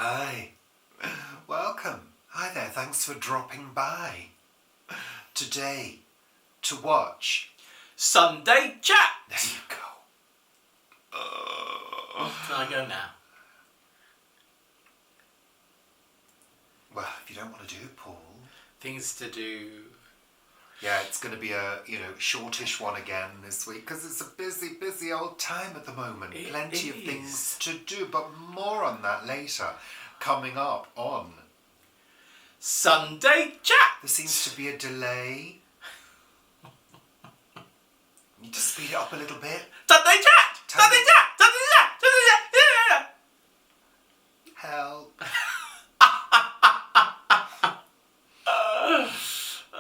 Hi. Welcome. Hi there, thanks for dropping by. Today, to watch Sunday Chat. There you go. Can I go now? Well, if you don't want to do it, Paul. Things to do. Yeah, it's going to be a, shortish one again this week because it's a busy old time at the moment. Plenty of things to do, but more on that later. Coming up on Sunday Chat. There seems to be a delay. Need to speed it up a little bit. Sunday Chat. Sunday Chat. Sunday Chat. Sunday Chat. Yeah. Help.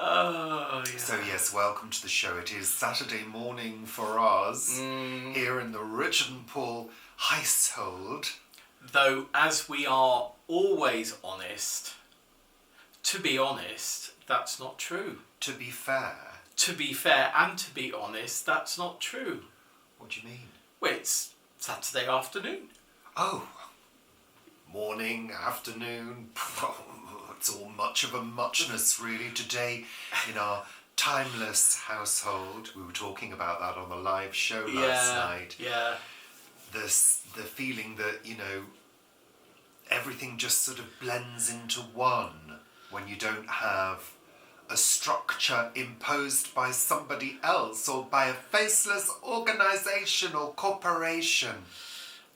Oh, yeah. So yes, welcome to the show. It is Saturday morning for us here in the Richard and Paul household. Though, as we are always honest, to be honest, that's not true. To be fair. To be fair and to be honest, that's not true. What do you mean? Well, it's Saturday afternoon. Oh, morning, afternoon. It's all much of a muchness, really. Today, in our timeless household, we were talking about that on the live show last night. Yeah. The feeling that, everything just sort of blends into one when you don't have a structure imposed by somebody else or by a faceless organisation or corporation.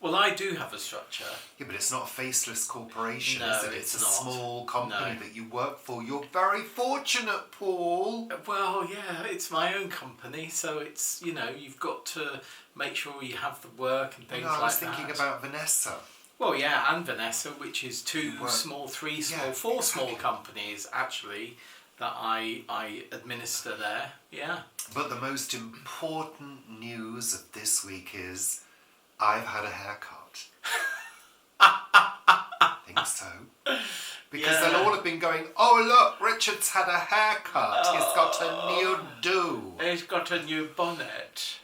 Well, I do have a structure. Yeah, but it's not a faceless corporation, No, is it? it's a not. small company No. that you work for. You're very fortunate, Paul. Well, yeah, it's my own company, so it's, you've got to make sure you have the work and things like that. I was thinking about Vanessa. Well, yeah, and Vanessa, which is three small, four small companies, actually, that I administer there, yeah. But the most important news of this week is I've had a haircut. I think so. Because they'll all have been going, oh look, Richard's had a haircut. He's got a new do. He's got a new bonnet.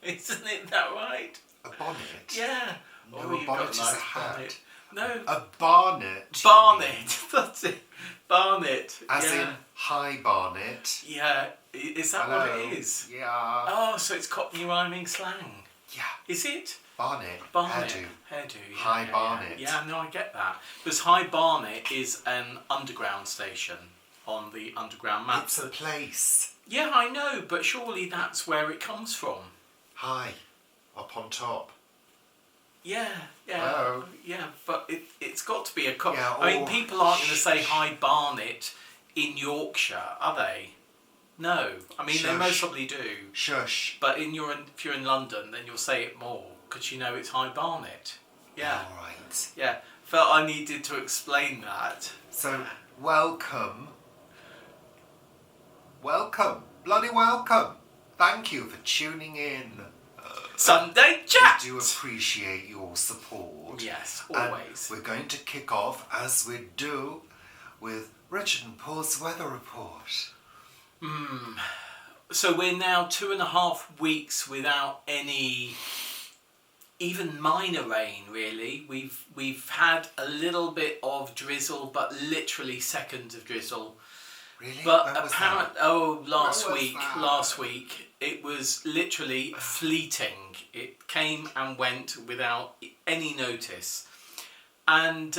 Isn't it that right? A bonnet? Yeah. No, Oh, a bonnet is a hat. Bonnet. No. A barnet. Barnet. That's it. Barnet. As in high barnet. Yeah. Is that what it is? Yeah. Oh, so it's Cockney rhyming slang. Yeah. Is it? Barnet. Barnet. Hairdo. Hairdo. Yeah, High Barnet. Yeah, no, I get that. Because High Barnet is an underground station on the underground map. It's a place. Yeah, I know, but surely that's where it comes from. High. Up on top. Yeah. Oh. Yeah, but it's got to be a... Yeah, people aren't going to say High Barnet in Yorkshire, are they? No. I mean, they most probably do. Shush. But if you're in London, then you'll say it more, because it's High Barnet. Yeah. All right. Yeah. Felt I needed to explain that. So, welcome. Welcome. Bloody welcome. Thank you for tuning in. Sunday Chat! We do appreciate your support. Yes, always. And we're going to kick off, as we do, with Richard and Paul's weather report. So we're now 2.5 weeks without any, even minor rain, really. We've had a little bit of drizzle, but literally seconds of drizzle. Really? But When was that? last week, it was literally fleeting. It came and went without any notice. And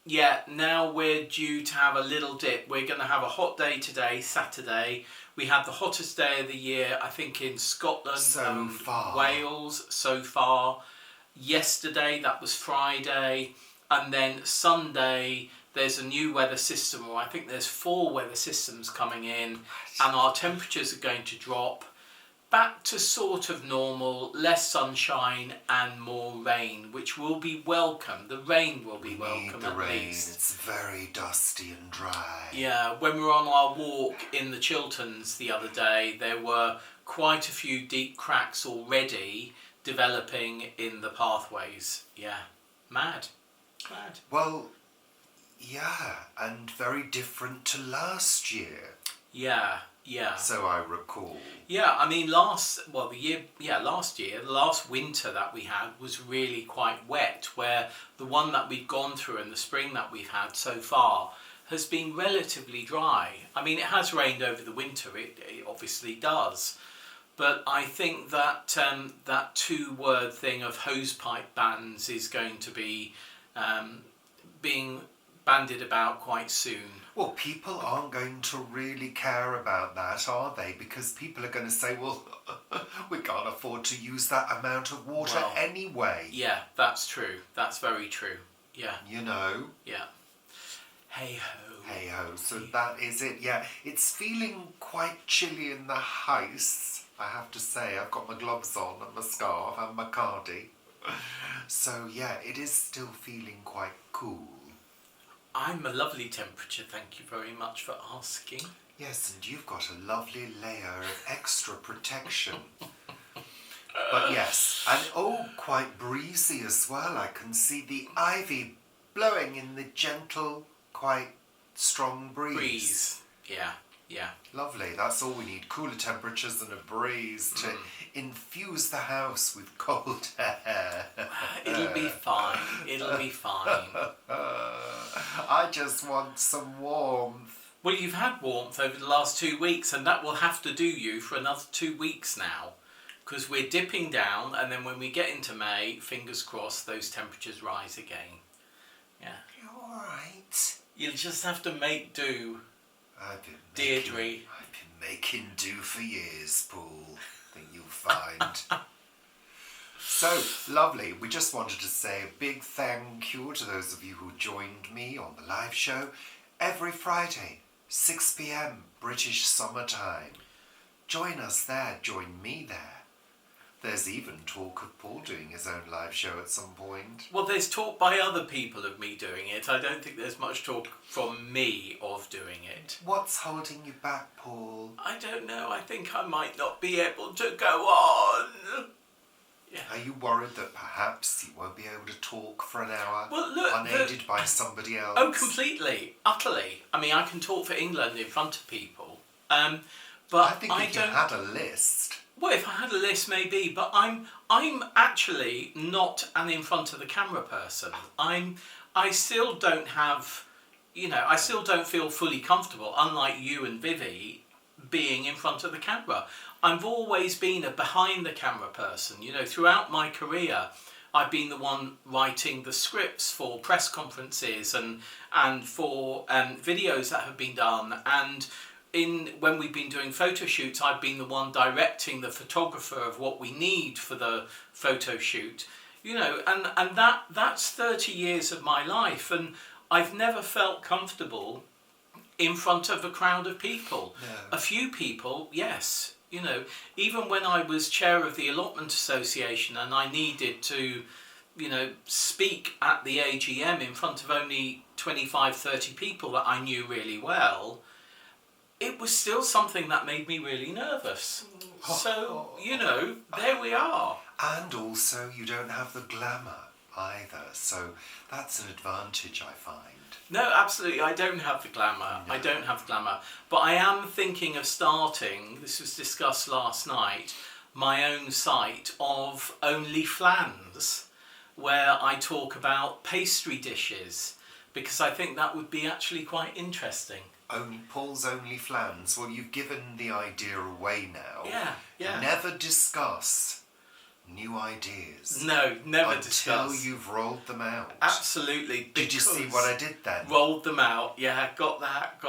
now we're due to have a little dip. We're going to have a hot day today, Saturday. We had the hottest day of the year, I think, in Scotland and Wales so far. Yesterday, that was Friday. And then Sunday, there's a new weather system, or I think there's 4 weather systems coming in, and our temperatures are going to drop back to sort of normal, less sunshine and more rain, which will be welcome. The rain will be welcome at least. It's very dusty and dry. Yeah, when we were on our walk in the Chilterns the other day, there were quite a few deep cracks already developing in the pathways. Yeah, mad. Well, yeah, and very different to last year. Yeah, Yeah. So I recall. Yeah, I mean, last winter that we had was really quite wet, where the one that we've gone through and the spring that we've had so far has been relatively dry. I mean, it has rained over the winter, it obviously does. But I think that that two-word thing of hosepipe bans is going to be being bandied about quite soon. Well, people aren't going to really care about that, are they? Because people are going to say, well, we can't afford to use that amount of water anyway. Yeah, that's true. That's very true. Yeah. You know? Yeah. Hey-ho. Hey-ho. So that is it. Yeah, it's feeling quite chilly in the house, I have to say. I've got my gloves on and my scarf and my cardi. So, yeah, it is still feeling quite cool. I'm a lovely temperature, thank you very much for asking. Yes, and you've got a lovely layer of extra protection. But yes, and quite breezy as well. I can see the ivy blowing in the gentle, quite strong breeze. Yeah, yeah. Lovely, that's all we need. Cooler temperatures and a breeze to infuse the house with cold air. It'll be fine, it'll be fine. I just want some warmth. Well, you've had warmth over the last 2 weeks, and that will have to do you for another 2 weeks now. Because we're dipping down, and then when we get into May, fingers crossed, those temperatures rise again. Yeah. You're all right. You'll just have to make do. Deirdre. I've been making do for years, Paul. I think you'll find. So, lovely. We just wanted to say a big thank you to those of you who joined me on the live show every Friday, 6 p.m. British summertime. Join us there. Join me there. There's even talk of Paul doing his own live show at some point. Well, there's talk by other people of me doing it. I don't think there's much talk from me of doing it. What's holding you back, Paul? I don't know. I think I might not be able to go on. Yeah. Are you worried that perhaps you won't be able to talk for an hour, well, look, unaided by somebody else? Oh, completely, utterly. I mean, I can talk for England in front of people, but I think if you had a list. Well, if I had a list, maybe, but I'm actually not an in front of the camera person. I still don't have, I still don't feel fully comfortable, unlike you and Vivi, being in front of the camera. I've always been a behind the camera person. Throughout my career, I've been the one writing the scripts for press conferences and for videos that have been done, and when we've been doing photo shoots, I've been the one directing the photographer of what we need for the photo shoot, and that's 30 years of my life, and I've never felt comfortable in front of a crowd of people. No. A few people, yes, even when I was chair of the Allotment Association and I needed to, speak at the AGM in front of only 25, 30 people that I knew really well, it was still something that made me really nervous. So, there we are. And also, you don't have the glamour either, so that's an advantage, I find. No, absolutely, I don't have the glamour. No. I don't have the glamour. But I am thinking of starting, this was discussed last night, my own site of OnlyFlans, where I talk about pastry dishes, because I think that would be actually quite interesting. Paul's OnlyFlans. Well, you've given the idea away now. Yeah. Never discuss new ideas. No, never discuss. Until you've rolled them out. Absolutely. Did you see what I did then? Rolled them out. Yeah, got that.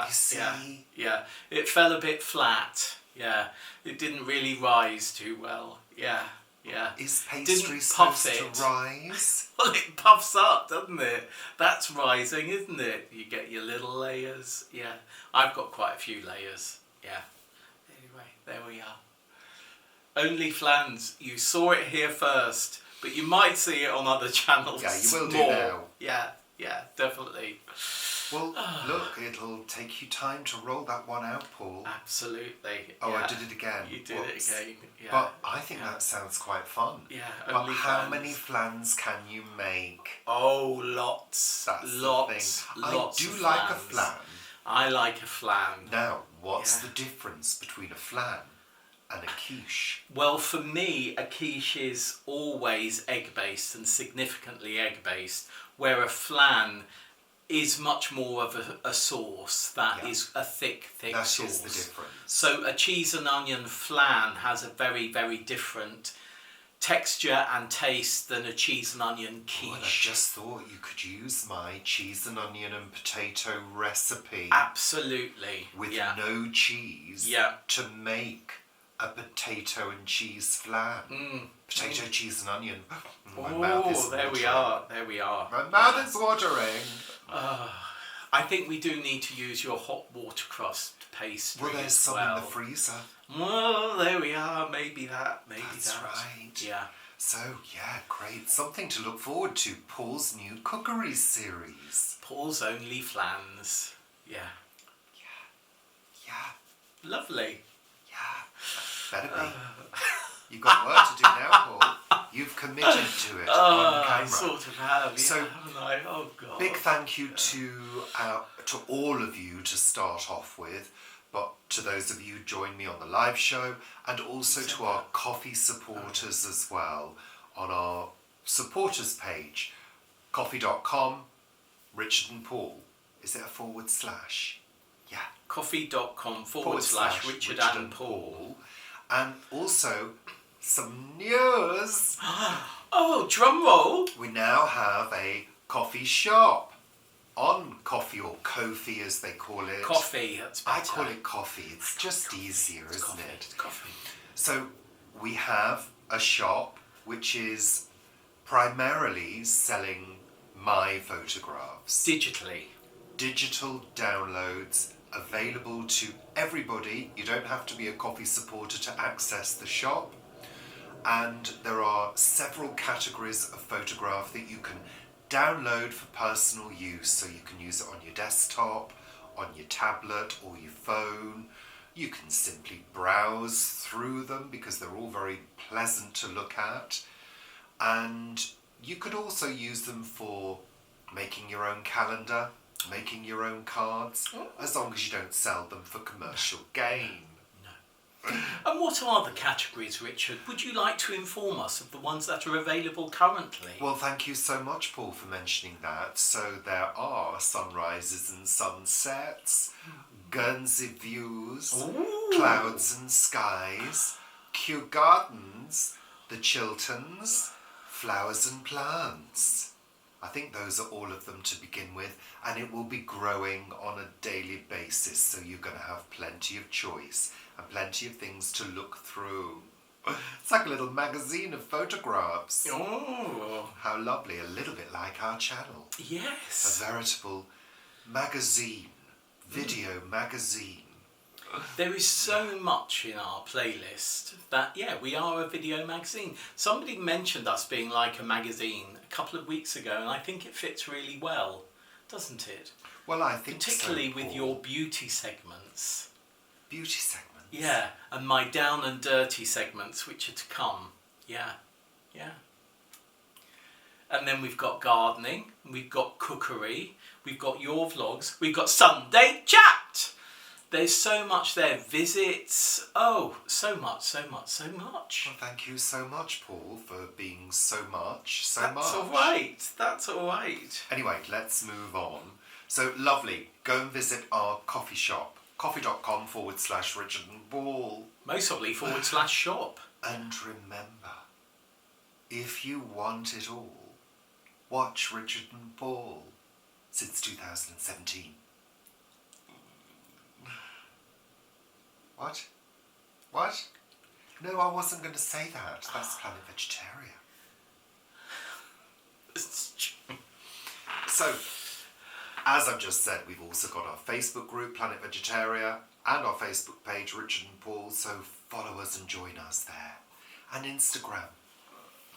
You see? Yeah. It fell a bit flat. Yeah. It didn't really rise too well. Yeah. Is pastry supposed to rise? Well, it puffs up, doesn't it? That's rising, isn't it? You get your little layers. Yeah. I've got quite a few layers. Yeah. Anyway, there we are. OnlyFlans. You saw it here first, but you might see it on other channels. Yeah, you will more. do now. Yeah, definitely. Well, look, it'll take you time to roll that one out, Paul. Absolutely. Oh, yeah. I did it again. You did it again. Yeah. But I think that sounds quite fun. Yeah. But how many flans can you make? Oh, lots. That's lots. The thing. Lots. I do like a flan. I like a flan. Now, what's the difference between a flan and a quiche? Well, for me, a quiche is always egg-based and significantly egg-based, where a flan is much more of a sauce that is a thick That sauce. is the difference. So a cheese and onion flan has a very, very different texture and taste than a cheese and onion quiche. Well, I just thought you could use my cheese and onion and potato recipe. Absolutely. With no cheese to make a potato and cheese flan. Potato, cheese and onion. My mouth is there watering. There we are. My mouth is watering. I think we do need to use your hot water crust paste. Well, there's some in the freezer. Well, there we are. Maybe that. That's right. Yeah. So, great. Something to look forward to. Paul's new cookery series. Paul's Only Flans. Yeah. Lovely. Better be. You've got work to do now, Paul. You've committed to it on camera. I sort of have, So, haven't I? Oh, God. Big thank you to all of you to start off with, but to those of you who joined me on the live show, and also to our coffee supporters as well on our supporters page, coffee.com, Richard and Paul. Is it a /? Yeah. Coffee.com / Richard and Paul. And also some news. Oh, drum roll. We now have a coffee shop on Coffee, or Ko-fi as they call it. Coffee, that's better. I call it coffee. It's just easier, isn't it? It's coffee. So we have a shop which is primarily selling my photographs. Digitally. Digital downloads available to everybody. You don't have to be a coffee supporter to access the shop. And there are several categories of photograph that you can download for personal use. So you can use it on your desktop, on your tablet or your phone. You can simply browse through them because they're all very pleasant to look at. And you could also use them for making your own calendar, making your own cards, as long as you don't sell them for commercial gain. No. And what are the categories, Richard? Would you like to inform us of the ones that are available currently? Well, thank you so much, Paul, for mentioning that. So there are sunrises and sunsets, Guernsey views, clouds and skies, Kew Gardens, the Chilterns, flowers and plants. I think those are all of them to begin with, and it will be growing on a daily basis, so you're going to have plenty of choice and plenty of things to look through. It's like a little magazine of photographs. Oh. How lovely, a little bit like our channel. Yes. A veritable magazine, video magazine. There is so much in our playlist that, we are a video magazine. Somebody mentioned us being like a magazine a couple of weeks ago, and I think it fits really well, doesn't it? Well, I think particularly so, with Paul. your beauty segments. Beauty segments? Yeah, and my down and dirty segments, which are to come. Yeah. And then we've got gardening, we've got cookery, we've got your vlogs, we've got Sunday Chat! There's so much there. Visits. Oh, so much. Well, thank you so much, Paul, for being so much. That's all right. Anyway, let's move on. So, lovely. Go and visit our coffee shop. Coffee.com / Richard and Paul. Most probably / shop. And remember, if you want it all, watch Richard and Paul since 2017. What? No, I wasn't going to say that. That's Planet Vegetaria. So, as I've just said, we've also got our Facebook group, Planet Vegetaria, and our Facebook page, Richard and Paul, so follow us and join us there. And Instagram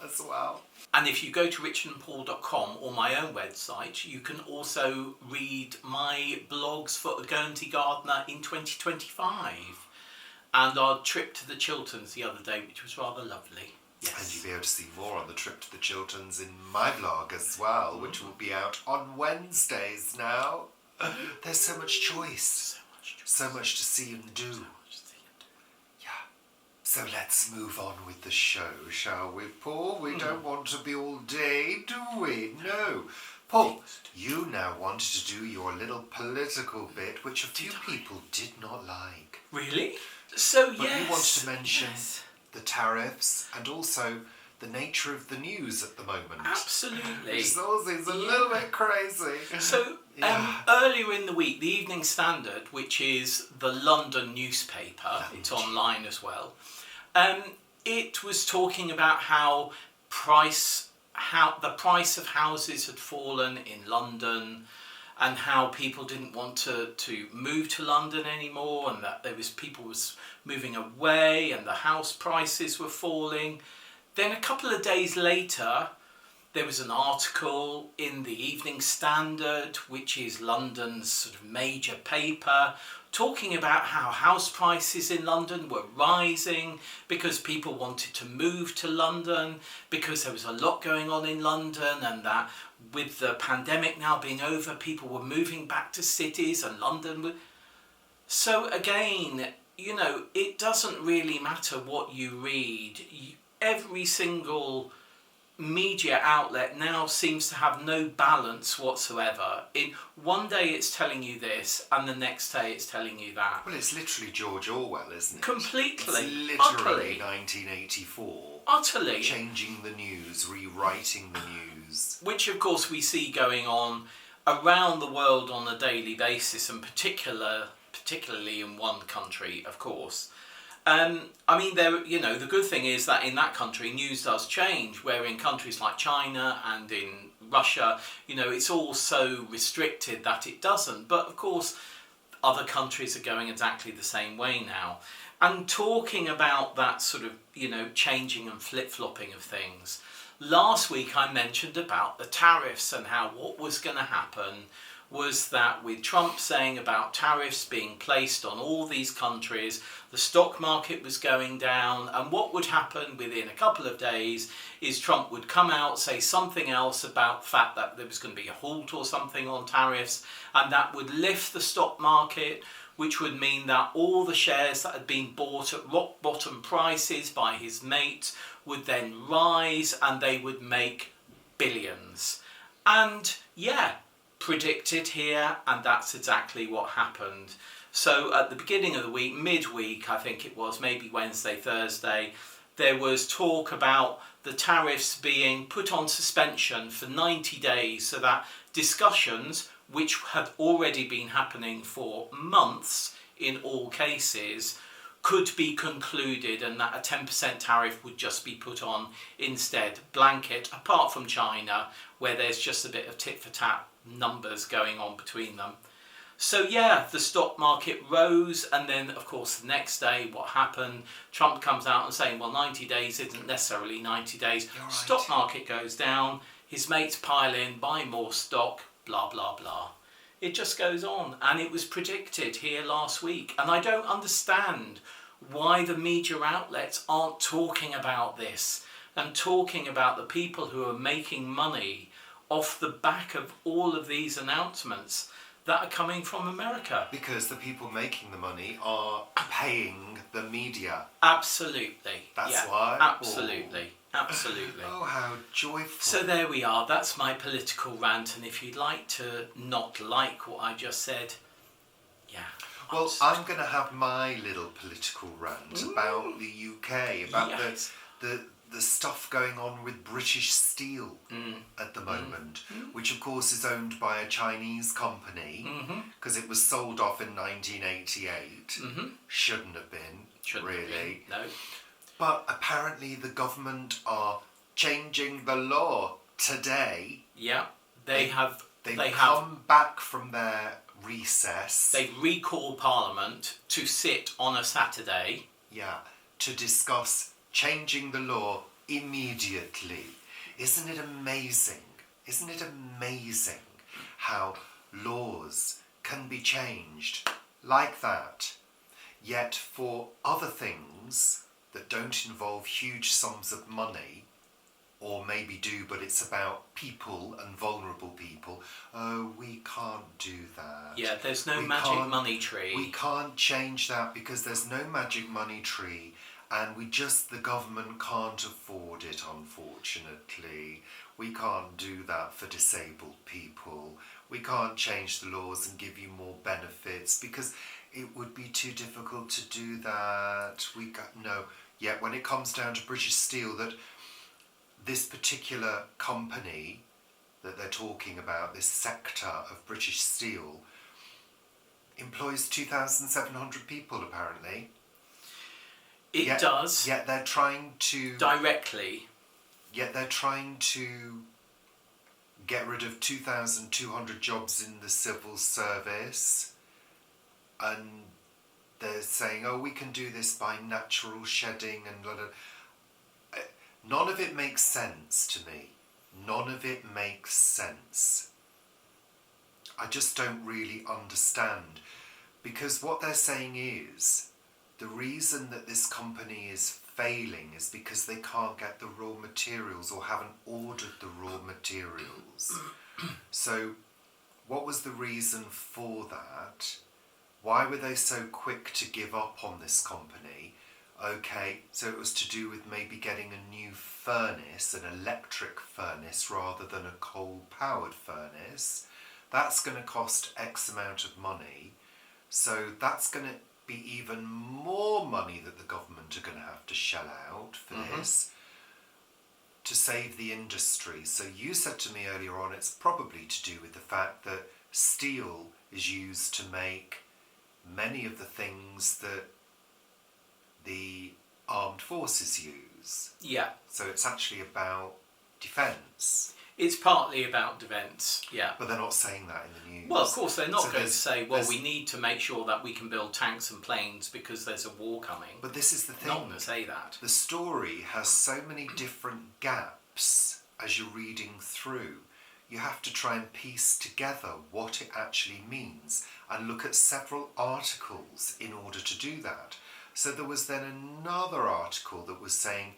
as well. And if you go to richardandpaul.com or my own website, you can also read my blogs for a Guernsey Gardener in 2025. And our trip to the Chilterns the other day, which was rather lovely. Yes. And you'll be able to see more on the trip to the Chilterns in my vlog as well, which will be out on Wednesdays now. There's so much choice. So much to see and do. Yeah. So let's move on with the show, shall we, Paul? We don't want to be all day, do we? No. Paul, you now wanted to do your little political bit, which a few people did not like. Really? So, But you wanted to mention the tariffs and also the nature of the news at the moment. Absolutely. Which also is a little bit crazy. So, earlier in the week, the Evening Standard, which is the London newspaper, it's online as well, it was talking about how the price of houses had fallen in London, and how people didn't want to move to London anymore, and that people was moving away, and the house prices were falling. Then a couple of days later, there was an article in the Evening Standard, which is London's sort of major paper, talking about how house prices in London were rising because people wanted to move to London, because there was a lot going on in London, and that with the pandemic now being over, people were moving back to cities, and London would... So again, it doesn't really matter what you read. Every single media outlet now seems to have no balance whatsoever. In one day it's telling you this, and the next day it's telling you that. Well, it's literally George Orwell, isn't it? Completely. It's literally Utterly. 1984. Utterly. Changing the news, rewriting the news. Which, of course, we see going on around the world on a daily basis, and particularly in one country, of course. The good thing is that in that country, news does change, where in countries like China and in Russia, it's all so restricted that it doesn't. But of course, other countries are going exactly the same way now. And talking about that sort of, changing and flip-flopping of things, last week I mentioned about the tariffs and how what was going to happen was that with Trump saying about tariffs being placed on all these countries, the stock market was going down, and what would happen within a couple of days is Trump would come out, say something else about the fact that there was going to be a halt or something on tariffs, and that would lift the stock market, which would mean that all the shares that had been bought at rock bottom prices by his mates would then rise, and they would make billions. And predicted here, and that's exactly what happened. So at the beginning of the week, midweek I think it was, maybe Wednesday, Thursday, there was talk about the tariffs being put on suspension for 90 days so that discussions, which had already been happening for months in all cases, could be concluded, and that a 10% tariff would just be put on instead, blanket, apart from China, where there's just a bit of tit for tat numbers going on between them. So the stock market rose, and then of course the next day what happened, Trump comes out and saying, well, 90 days isn't necessarily 90 days. You're right. Stock market goes down, his mates pile in, buy more stock, blah blah blah. It just goes on, and it was predicted here last week, and I don't understand why the media outlets aren't talking about this and talking about the people who are making money off the back of all of these announcements that are coming from America. Because the people making the money are paying the media. Absolutely. That's why? Absolutely. Absolutely. Oh, how joyful. So there we are. That's my political rant, and if you'd like to not like what I just said, Well, I'm going to have my little political rant about the UK, about the stuff going on with British Steel at the moment, which of course is owned by a Chinese company, because it was sold off in 1988. Shouldn't have been, really. No. But apparently the government are changing the law today. Yeah, they have come back from their recess. They recall Parliament to sit on a Saturday. Yeah, to discuss changing the law immediately. Isn't it amazing? Isn't it amazing how laws can be changed like that? Yet for other things that don't involve huge sums of money or maybe do, but it's about people and vulnerable people. Oh, we can't do that. Yeah, there's no We magic can't- money tree. We can't change that because there's no magic money tree, and the government can't afford it, unfortunately. We can't do that for disabled people. We can't change the laws and give you more benefits because it would be too difficult to do that. No. Yet when it comes down to British Steel, that this particular company that they're talking about, this sector of British Steel, employs 2,700 people apparently. It does. Yet they're trying to... Directly. Yet they're trying to get rid of 2,200 jobs in the civil service, and they're saying, oh, we can do this by natural shedding and blah, blah. None of it makes sense to me. None of it makes sense. I just don't really understand, because what they're saying is the reason that this company is failing is because they can't get the raw materials or haven't ordered the raw materials. So what was the reason for that? Why were they so quick to give up on this company? Okay, so it was to do with maybe getting a new furnace, an electric furnace rather than a coal-powered furnace. That's going to cost X amount of money. So that's going to be even more money that the government are going to have to shell out for this to save the industry. So you said to me earlier on, it's probably to do with the fact that steel is used to make many of the things that the armed forces use. Yeah. So it's actually about defence. It's partly about defence, yeah. But they're not saying that in the news. Well, of course, they're not So going to say, well, we need to make sure that we can build tanks and planes because there's a war coming. But this is the thing. Not going to say that. The story has so many different gaps as you're reading through. You have to try and piece together what it actually means and look at several articles in order to do that. So there was then another article that was saying,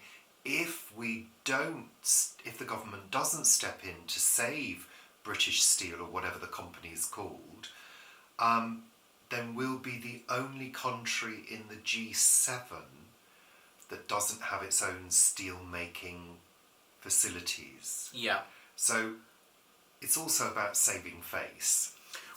if the government doesn't step in to save British Steel or whatever the company is called, then we'll be the only country in the G7 that doesn't have its own steel making facilities. Yeah. So it's also about saving face.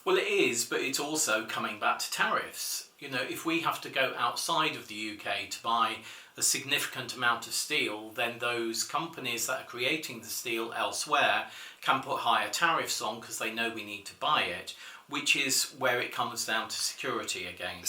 Well, it is, but it's also coming back to tariffs. You know, if we have to go outside of the UK to buy a significant amount of steel, then those companies that are creating the steel elsewhere can put higher tariffs on because they know we need to buy it, which is where it comes down to security again.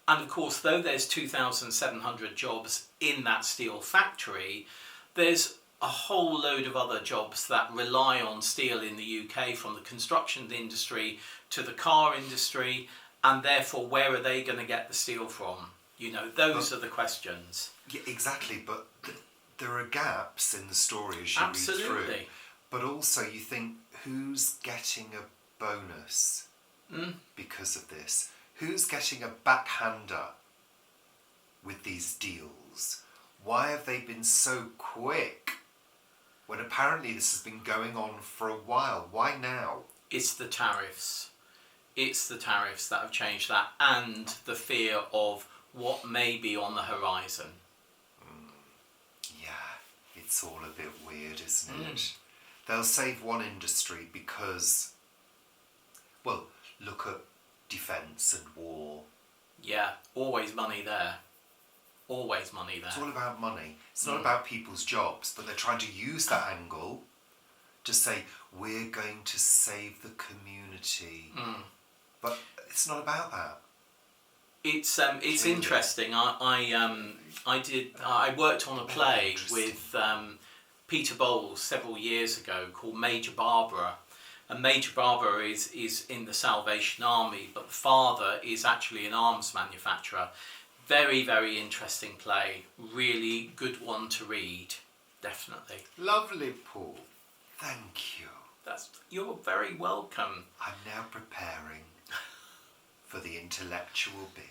And of course, though there's 2,700 jobs in that steel factory, there's a whole load of other jobs that rely on steel in the UK, from the construction industry to the car industry, and therefore where are they going to get the steel from? You know, those are the questions. Yeah, exactly, but there are gaps in the story as you Absolutely. read through. But also you think, who's getting a bonus because of this? Who's getting a backhander with these deals? Why have they been so quick when apparently this has been going on for a while? Why now? It's the tariffs. It's the tariffs that have changed that, and the fear of what may be on the horizon. Yeah, it's all a bit weird, isn't it? They'll save one industry because, well, look at defence and war. Yeah, always money there. Always money there. It's all about money. It's not about people's jobs, but they're trying to use that angle to say, we're going to save the community. But it's not about that. It's interesting. I worked on a play with Peter Bowles several years ago called Major Barbara, and Major Barbara is in the Salvation Army, but the father is actually an arms manufacturer. Very, very interesting play. Really good one to read, definitely. Lovely, Paul. Thank you. You're very welcome. I'm now preparing for the intellectual bit.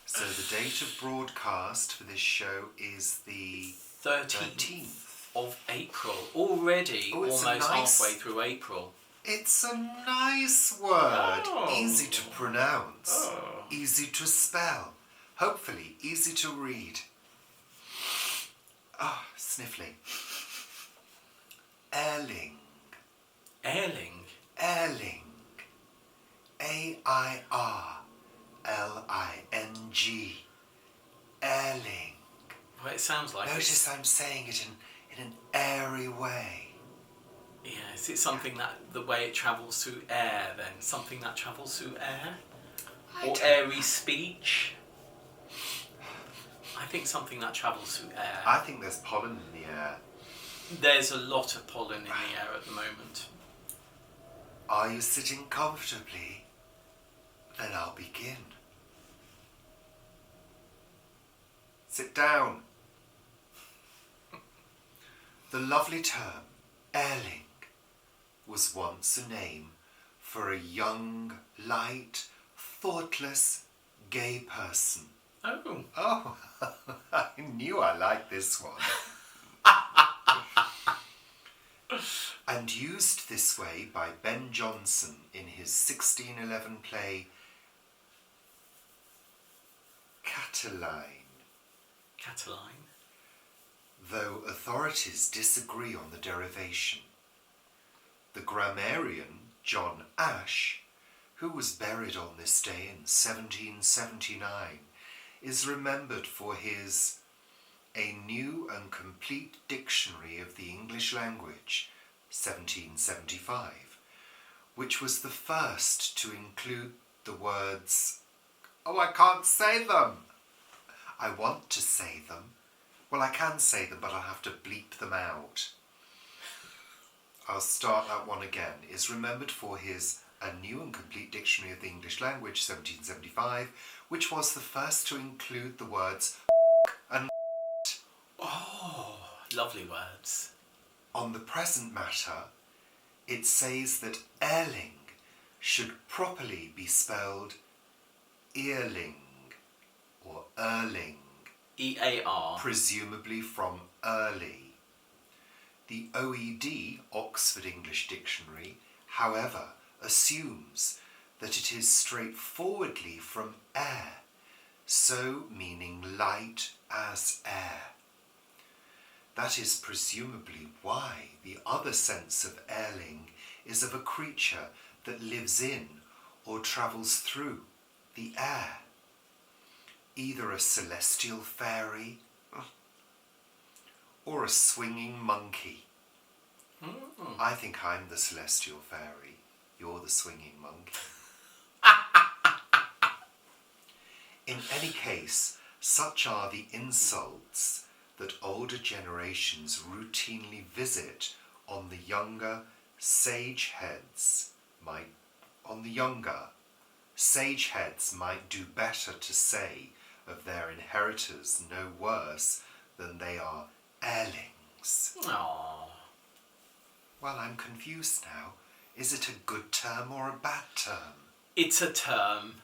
So the date of broadcast for this show is the 13th of April. Already almost halfway through April. It's a nice word. Oh. Easy to pronounce. Oh. Easy to spell. Hopefully easy to read. Ah, sniffling. Airling. Airling? Airling. A-I-R-L-I-N-G. Airling. Well, it sounds like Notice I'm saying it in an airy way. Yeah, is it something that the way it travels through air then? Something that travels through air? Or airy speech? I think something that travels through air. I think there's pollen in the air. There's a lot of pollen in the air at the moment. Are you sitting comfortably? Then I'll begin. Sit down. The lovely term, airling, was once a name for a young, light, thoughtless, gay person. Oh. Oh, I knew I liked this one. And used this way by Ben Jonson in his 1611 play Catiline. Catiline? Though authorities disagree on the derivation. The grammarian John Ashe, who was buried on this day in 1779, is remembered for his A New and Complete Dictionary of the English Language, 1775, which was the first to include the words, "Oh, I can't say them. I want to say them. Well, I can say them, but I'll have to bleep them out." I'll start that one again. Is remembered for his A New and Complete Dictionary of the English Language, 1775, which was the first to include the words and Oh, lovely words. on the present matter. It says that airling should properly be spelled earling or erling, E-A-R. presumably from early. The OED, Oxford English Dictionary, however, assumes that it is straightforwardly from air, so meaning light as air. That is presumably why the other sense of airling is of a creature that lives in or travels through the air. Either a celestial fairy or a swinging monkey. I think I'm the celestial fairy. You're the swinging monkey. In any case, such are the insults that older generations routinely visit on the younger sage heads might do better to say of their inheritors no worse than they are airlings. Aww. Well, I'm confused now. Is it a good term or a bad term? It's a term.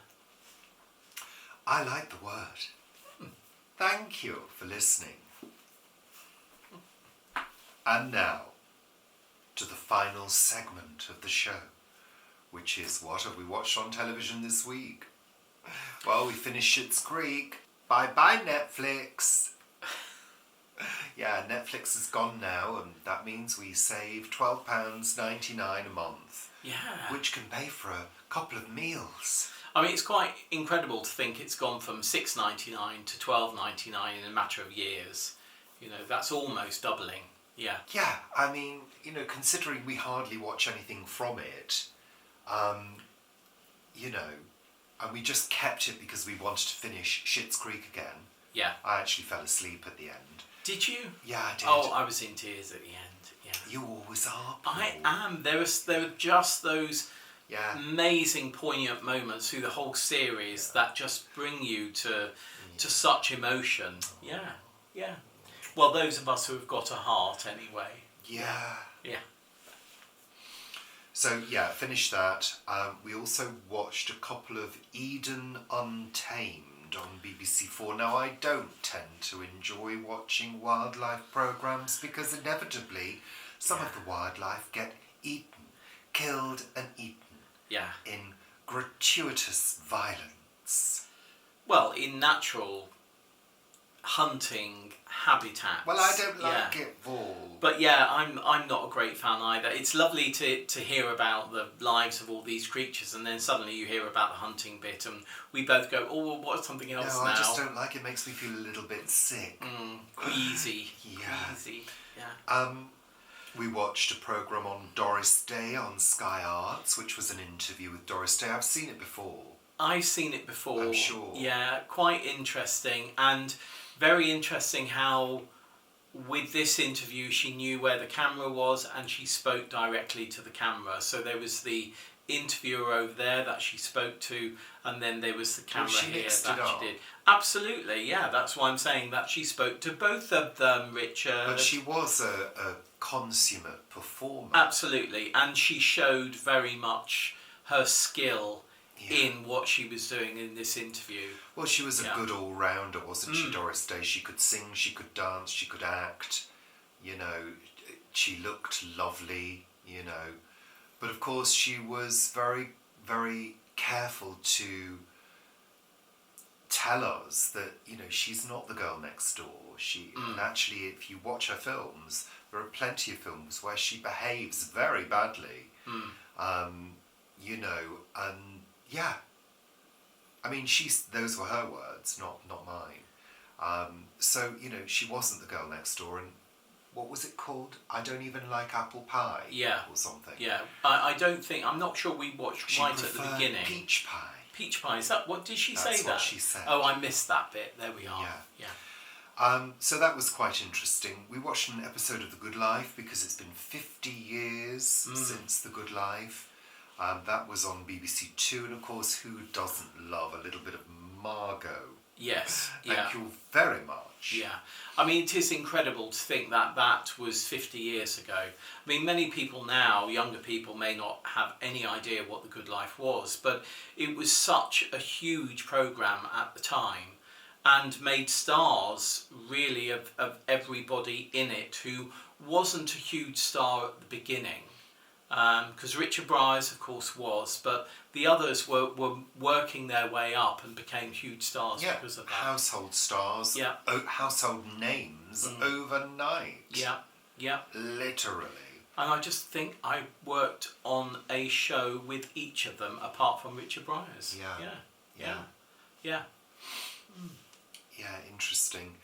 I like the word. Thank you for listening. And now, to the final segment of the show, which is what have we watched on television this week? Well, we finished Schitt's Creek. Bye-bye, Netflix. Yeah, Netflix is gone now, and that means we save £12.99 a month. Yeah. Which can pay for a couple of meals. I mean, it's quite incredible to think it's gone from $6.99 to $12.99 in a matter of years. You know, that's almost doubling. Yeah. Yeah, I mean, you know, considering we hardly watch anything from it, you know, and we just kept it because we wanted to finish Schitt's Creek again. Yeah. I actually fell asleep at the end. Did you? Yeah, I did. Oh, I was in tears at the end. Yeah. You always are, Paul. I am. There are just those Yeah. amazing, poignant moments through the whole series that just bring you to such emotion. Yeah. Yeah. Well, those of us who have got a heart, anyway. Yeah. Yeah. So, yeah, finished that. We also watched a couple of Eden Untamed on BBC4. Now, I don't tend to enjoy watching wildlife programmes because inevitably some of the wildlife get eaten, killed and eaten in gratuitous violence. Well, in natural hunting habitats. Well, I don't like it all. But yeah, I'm not a great fan either. It's lovely to hear about the lives of all these creatures, and then suddenly you hear about the hunting bit, and we both go, oh, well, what's something else now? No, I just don't like it. It makes me feel a little bit sick. Queasy. Yeah. Queasy. Yeah. We watched a programme on Doris Day on Sky Arts, which was an interview with Doris Day. I've seen it before. I've seen it before. I'm sure. Yeah, quite interesting, and very interesting how with this interview she knew where the camera was and she spoke directly to the camera. So there was the interviewer over there that she spoke to, and then there was the camera here that she did. Absolutely, yeah. That's why I'm saying that she spoke to both of them, Richard. But she was a consummate performer. Absolutely, and she showed very much her skill in what she was doing in this interview. Well, she was a good all-rounder, wasn't she, Doris Day? She could sing, she could dance, she could act, you know, she looked lovely, you know. But of course she was very, very careful to tell us that, you know, she's not the girl next door. And actually, if you watch her films, there are plenty of films where she behaves very badly, you know, and yeah. I mean, those were her words, not mine. So, you know, she wasn't the girl next door, and what was it called? I Don't Even Like Apple Pie? Yeah. Or something. Yeah. I don't think, I'm not sure we watched right at the beginning. Peach pie. Peach pie, is that, what did she say that? That's what she said. Oh, I missed that bit. There we are. Yeah. So that was quite interesting. We watched an episode of The Good Life because it's been 50 years since The Good Life. That was on BBC Two, and of course, who doesn't love a little bit of Margot? Yes. Thank you very much. Yeah. I mean, it is incredible to think that that was 50 years ago. I mean, many people now, younger people, may not have any idea what The Good Life was, but it was such a huge programme at the time and made stars, really, of everybody in it who wasn't a huge star at the beginning. Because Richard Briers, of course, was, but the others were working their way up and became huge stars because of that. Household stars, household names overnight. Yeah. Literally. And I just think I worked on a show with each of them, apart from Richard Briers. Yeah, interesting.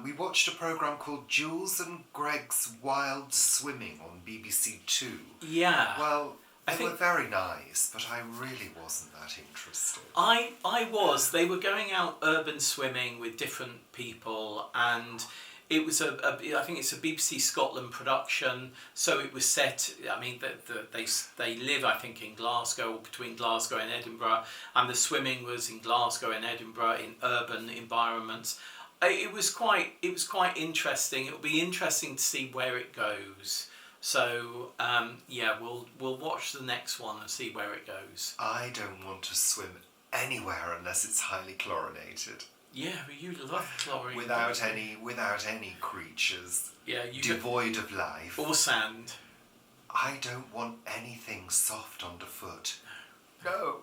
We watched a programme called Jules and Greg's Wild Swimming on BBC Two. Yeah. Well, they were very nice, but I really wasn't that interested. I was. They were going out urban swimming with different people, and it was I think it's a BBC Scotland production, so it was set, I mean, they live, I think, in Glasgow, or between Glasgow and Edinburgh, and the swimming was in Glasgow and Edinburgh in urban environments. It was quite interesting. It'll be interesting to see where it goes. So we'll watch the next one and see where it goes. I don't want to swim anywhere unless it's highly chlorinated. Yeah, but you love chlorine. Without any creatures. Yeah, devoid of life. Or sand. I don't want anything soft underfoot. No,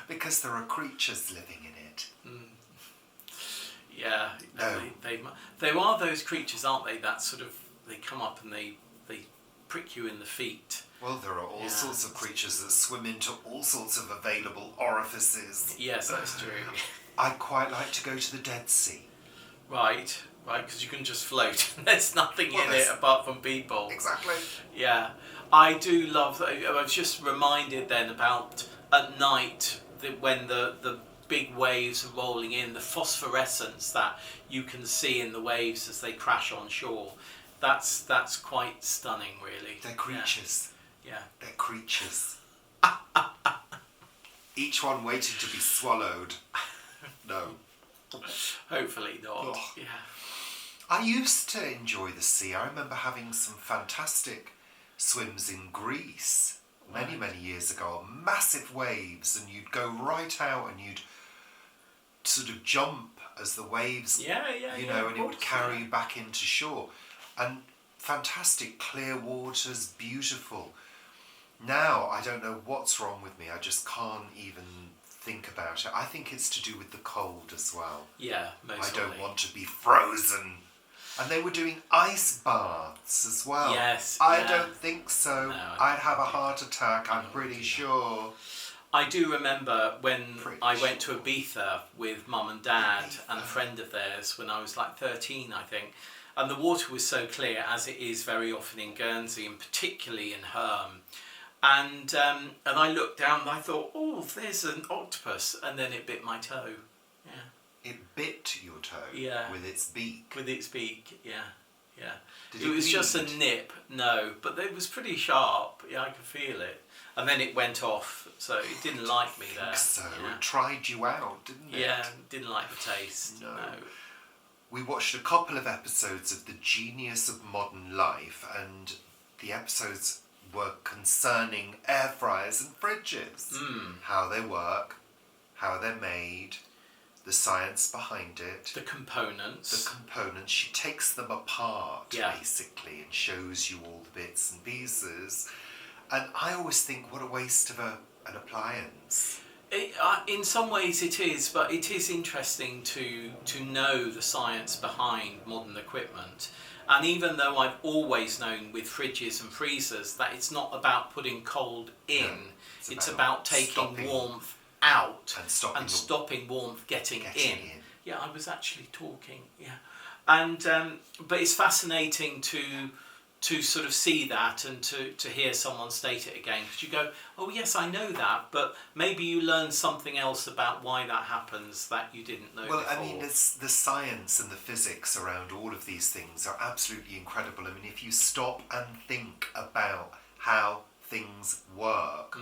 because there are creatures living in it. Yeah, no. They are those creatures, aren't they? That sort of, they come up and they prick you in the feet. Well, there are all sorts of creatures that swim into all sorts of available orifices. Yes, that's true. I'd quite like to go to the Dead Sea. Right, because you can just float. There's nothing in it apart from people. Exactly. Yeah, I do love. I was just reminded then about at night when the big waves are rolling in, the phosphorescence that you can see in the waves as they crash on shore. That's quite stunning, really. They're creatures. Yeah. They're creatures. Each one waiting to be swallowed. No. Hopefully not. Oh. Yeah. I used to enjoy the sea. I remember having some fantastic swims in Greece many years ago. Massive waves, and you'd go right out and you'd sort of jump as the waves, you know, and it would carry you back into shore. And fantastic, clear waters, beautiful. Now, I don't know what's wrong with me. I just can't even think about it. I think it's to do with the cold as well. Yeah, mostly. I don't want to be frozen. And they were doing ice baths as well. Yes. I don't think so. No, I'd have a heart attack, I'm pretty sure. I do remember when I went to Ibiza with Mum and Dad and a friend of theirs when I was like 13, I think. And the water was so clear, as it is very often in Guernsey, and particularly in Herm. And I looked down and I thought, oh, there's an octopus. And then it bit my toe. Yeah. It bit your toe with its beak. With its beak, yeah. Did it was just a nip, no, but it was pretty sharp. Yeah, I could feel it. And then it went off, so it didn't like me there. So it tried you out, didn't it? Yeah, didn't like the taste. No. We watched a couple of episodes of The Genius of Modern Life, and the episodes were concerning air fryers and fridges. How they work, how they're made, the science behind it. The components. She takes them apart, basically, and shows you all the bits and pieces. And I always think, what a waste of an appliance. In some ways it is, but it is interesting to know the science behind modern equipment. And even though I've always known with fridges and freezers that it's not about putting cold in, it's about taking warmth out and stopping warmth getting in. Yeah, I was actually talking, And but it's fascinating to sort of see that and to hear someone state it again, because you go, oh yes, I know that, but maybe you learn something else about why that happens that you didn't know before. I mean, the science and the physics around all of these things are absolutely incredible. I mean, if you stop and think about how things work,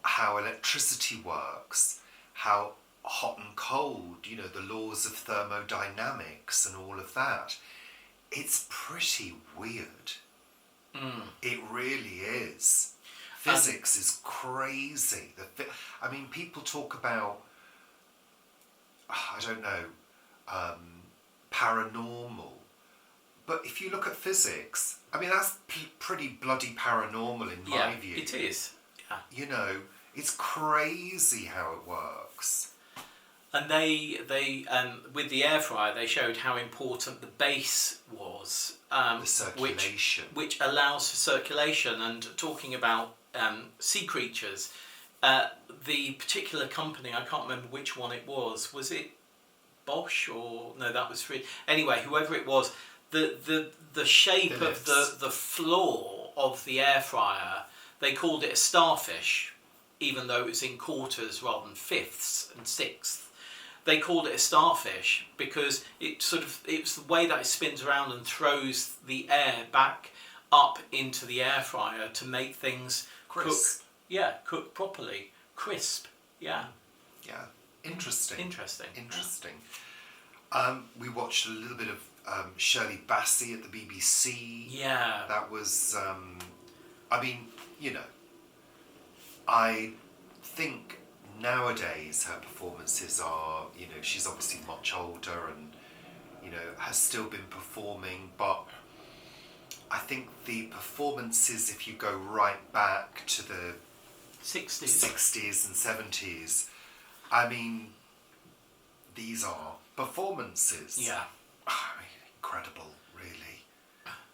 how electricity works, how hot and cold, you know, the laws of thermodynamics and all of that, it's pretty weird. It really is. Physics is crazy. I mean, people talk about, I don't know, paranormal. But if you look at physics, I mean, that's pretty bloody paranormal in my view. It is. Yeah. You know, it's crazy how it works. And they with the air fryer, they showed how important the base was. The circulation. Which allows for circulation. And talking about sea creatures, the particular company, I can't remember which one it was. Was it Bosch or... No, that was free. Anyway, whoever it was, the shape of the floor of the air fryer, they called it a starfish, even though it was in quarters rather than fifths and sixths. They called it a starfish because it's the way that it spins around and throws the air back up into the air fryer to make things crisp. Cook properly, crisp. Yeah. Interesting. We watched a little bit of Shirley Bassey at the BBC. Yeah. That was, I mean, you know, I think nowadays her performances are, you know, she's obviously much older and, you know, has still been performing, but I think the performances, if you go right back to the 60s and 70s, I mean, these are performances. Yeah. I mean, incredible, really.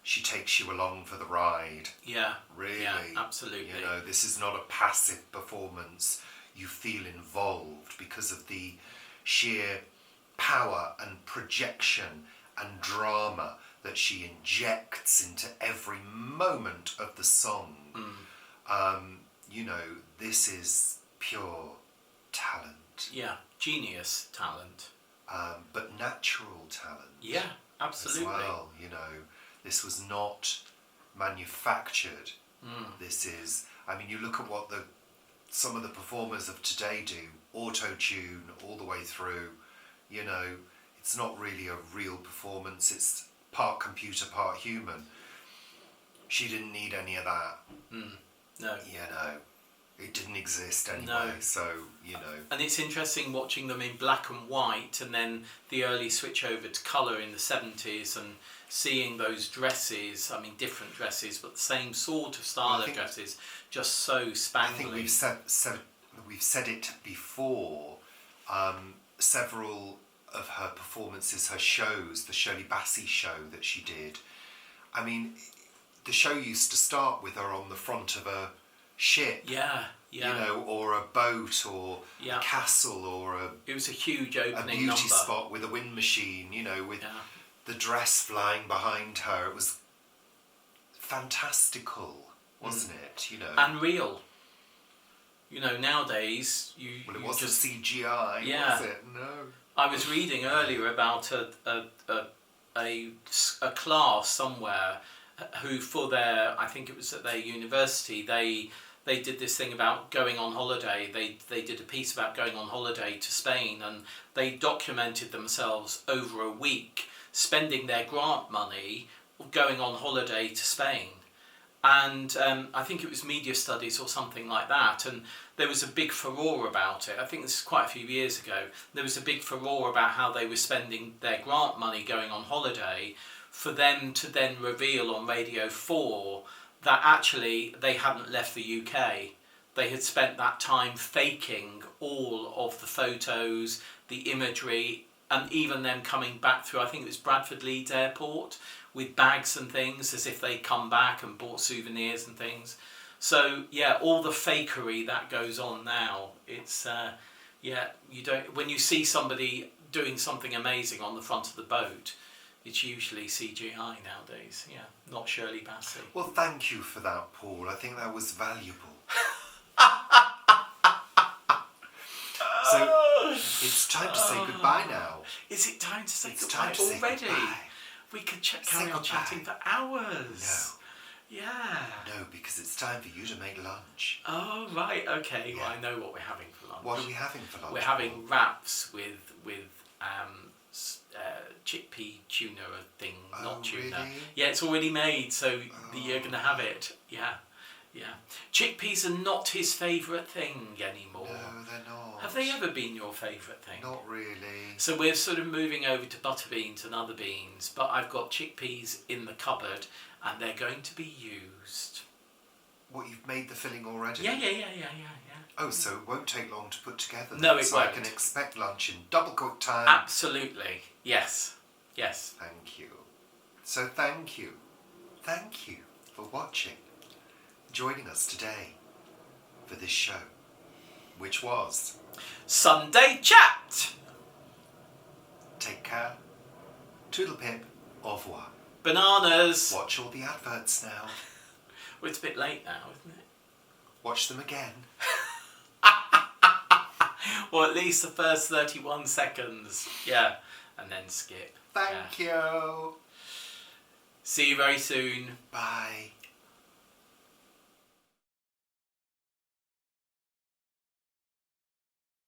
She takes you along for the ride. Yeah. Really. Yeah, absolutely. You know, this is not a passive performance. You feel involved because of the sheer power and projection and drama that she injects into every moment of the song. You know, this is pure talent. Yeah, genius talent. But natural talent. Yeah, absolutely. As well, you know, this was not manufactured. This is, I mean, you look at what some of the performers of today do, auto-tune all the way through, you know, it's not really a real performance, it's part computer, part human. She didn't need any of that. No. You know, it didn't exist anyway. No. So, you know. And it's interesting watching them in black and white, and then the early switch over to colour in the 70s, and seeing those dresses, I mean different dresses, but the same sort of style of dresses, just so spangly. I think we've said it before, several of her performances, her shows, the Shirley Bassey show that she did, I mean, the show used to start with her on the front of a ship. Yeah. You know, or a boat, or a castle, or it was a huge opening a beauty number. spot with a wind machine, you know, with the dress flying behind her. It was fantastical, wasn't it? You know, and real. You know, nowadays it wasn't just CGI, was it? No. I was reading earlier about a class somewhere who, for their, I think it was at their university, they did this thing about going on holiday. They did a piece about going on holiday to Spain, and they documented themselves over a week spending their grant money going on holiday to Spain. And I think it was media studies or something like that, and there was a big furore about it. I think this is quite a few years ago. There was a big furore about how they were spending their grant money going on holiday, for them to then reveal on Radio 4 that actually they hadn't left the UK. They had spent that time faking all of the photos, the imagery, and even them coming back through, I think it was Bradford Leeds Airport, with bags and things as if they'd come back and bought souvenirs and things. So yeah, all the fakery that goes on now, it's you don't, when you see somebody doing something amazing on the front of the boat, it's usually CGI nowadays. Yeah, not Shirley Bassey. Well, thank you for that, Paul. I think that was valuable. So it's time to say goodbye now. Is it time to say it's goodbye time to already? Say goodbye. We could carry on chatting for hours. No. Yeah. No, because it's time for you to make lunch. Oh, right, okay. Yeah. Well, I know what we're having for lunch. What are we having for lunch? We're having wraps with chickpea tuna thing, not tuna. Really? Yeah, it's already made, so you're going to have it. Yeah. Chickpeas are not his favourite thing anymore. No, they're not. Have they ever been your favourite thing? Not really. So we're sort of moving over to butter beans and other beans, but I've got chickpeas in the cupboard and they're going to be used. What, you've made the filling already? Yeah. Oh, so it won't take long to put together then, No, it so won't. I can expect lunch in double quick time. Absolutely. Yes. Thank you. So thank you for watching, joining us today for this show, which was Sunday Chat. Take care, toodle pip, au revoir. Bananas. Watch all the adverts now. Well, it's a bit late now, isn't it? Watch them again. Or at least the first 31 seconds. Yeah. And then skip. Thank you. See you very soon. Bye.